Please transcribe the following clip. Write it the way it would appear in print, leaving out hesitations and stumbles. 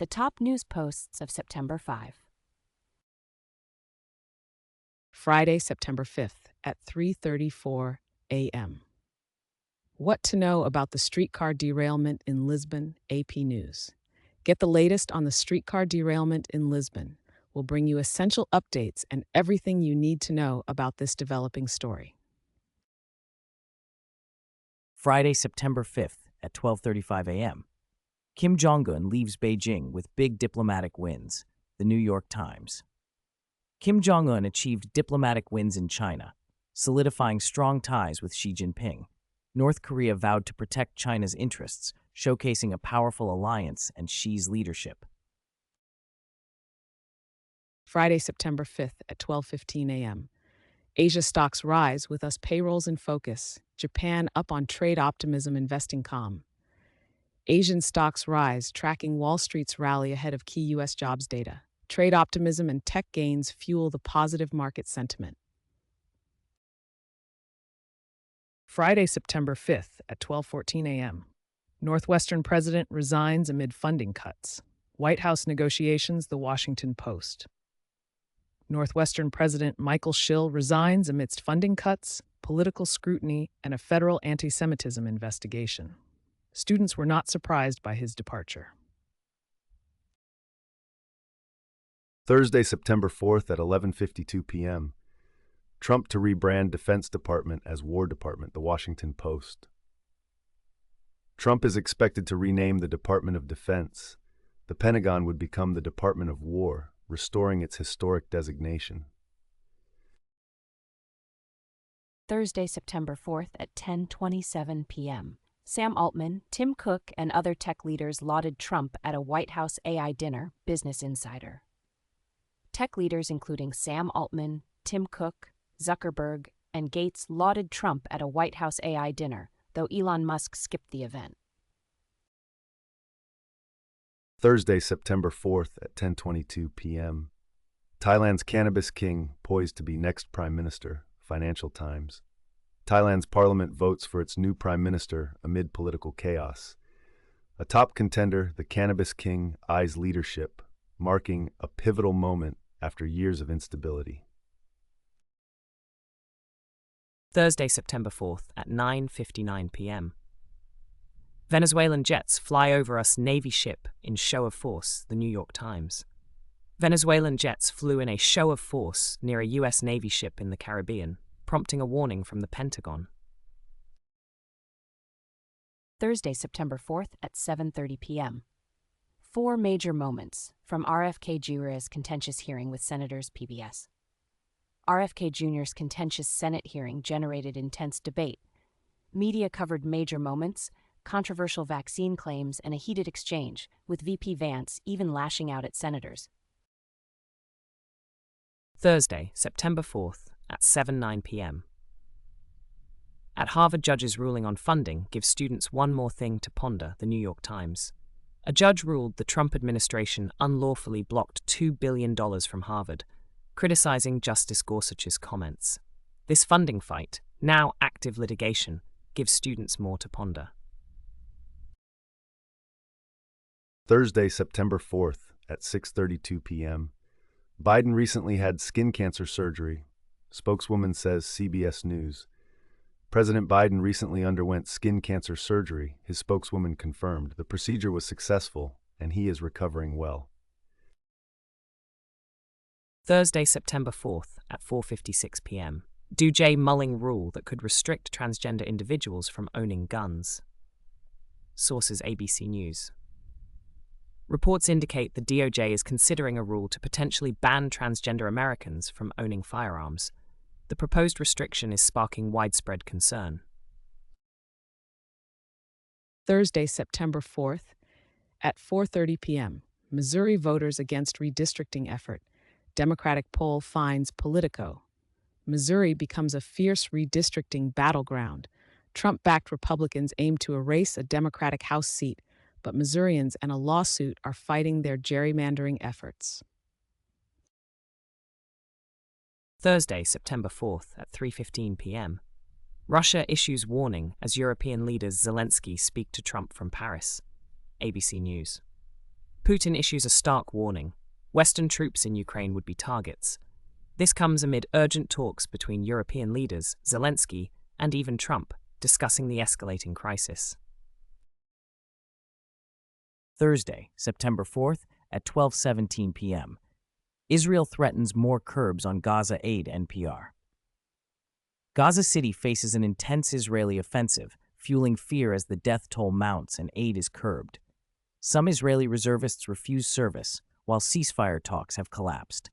The top news posts of September 5. Friday, September 5th at 3:34 a.m. What to know about the streetcar derailment in Lisbon, AP News. Get the latest on the streetcar derailment in Lisbon. We'll bring you essential updates and everything you need to know about this developing story. Friday, September 5th at 12:35 a.m. Kim Jong-un leaves Beijing with big diplomatic wins. The New York Times. Kim Jong-un achieved diplomatic wins in China, solidifying strong ties with Xi Jinping. North Korea vowed to protect China's interests, showcasing a powerful alliance and Xi's leadership. Friday, September 5th at 12:15 a.m. Asia stocks rise with US payrolls in focus. Japan up on trade optimism, investing calm. Asian stocks rise, tracking Wall Street's rally ahead of key U.S. jobs data. Trade optimism and tech gains fuel the positive market sentiment. Friday, September 5th at 12:14 a.m. Northwestern president resigns amid funding cuts. White House negotiations, The Washington Post. Northwestern President Michael Schill resigns amidst funding cuts, political scrutiny, and a federal anti-Semitism investigation. Students were not surprised by his departure. Thursday, September 4th at 11:52 p.m. Trump to rebrand Defense Department as War Department, The Washington Post. Trump is expected to rename the Department of Defense. The Pentagon would become the Department of War, restoring its historic designation. Thursday, September 4th at 10:27 p.m. Sam Altman, Tim Cook, and other tech leaders lauded Trump at a White House AI dinner, Business Insider. Tech leaders including Sam Altman, Tim Cook, Zuckerberg, and Gates lauded Trump at a White House AI dinner, though Elon Musk skipped the event. Thursday, September 4th at 10:22 p.m. Thailand's cannabis king poised to be next prime minister, Financial Times. Thailand's parliament votes for its new prime minister amid political chaos. A top contender, the cannabis king eyes leadership, marking a pivotal moment after years of instability. Thursday, September 4th at 9:59 p.m. Venezuelan jets fly over US Navy ship in show of force, The New York Times. Venezuelan jets flew in a show of force near a US Navy ship in the Caribbean, prompting a warning from the Pentagon. Thursday, September 4th at 7:30 p.m. 4 major moments from RFK Jr.'s contentious hearing with Senators, PBS. RFK Jr.'s contentious Senate hearing generated intense debate. Media covered major moments, controversial vaccine claims, and a heated exchange, with VP Vance even lashing out at senators. Thursday, September 4th at 7:09 p.m. At Harvard, judge's ruling on funding gives students one more thing to ponder, The New York Times. A judge ruled the Trump administration unlawfully blocked $2 billion from Harvard, criticizing Justice Gorsuch's comments. This funding fight, now active litigation, gives students more to ponder. Thursday, September 4th at 6:32 p.m. Biden recently had skin cancer surgery, spokeswoman says CBS News. President Biden recently underwent skin cancer surgery, his spokeswoman confirmed. The procedure was successful, and he is recovering well. Thursday, September 4th at 4:56 p.m. DOJ mulling rule that could restrict transgender individuals from owning guns. Sources ABC News. Reports indicate the DOJ is considering a rule to potentially ban transgender Americans from owning firearms. The proposed restriction is sparking widespread concern. Thursday, September 4th at 4:30 p.m. Missouri voters against redistricting effort. Democratic poll finds Politico. Missouri becomes a fierce redistricting battleground. Trump-backed Republicans aim to erase a Democratic House seat, but Missourians and a lawsuit are fighting their gerrymandering efforts. Thursday, September 4th at 3:15 p.m. Russia issues warning as European leaders Zelensky speak to Trump from Paris. ABC News. Putin issues a stark warning. Western troops in Ukraine would be targets. This comes amid urgent talks between European leaders, Zelensky, and even Trump, discussing the escalating crisis. Thursday, September 4th at 12:17 p.m. Israel threatens more curbs on Gaza aid, NPR. Gaza City faces an intense Israeli offensive, fueling fear as the death toll mounts and aid is curbed. Some Israeli reservists refuse service, while ceasefire talks have collapsed.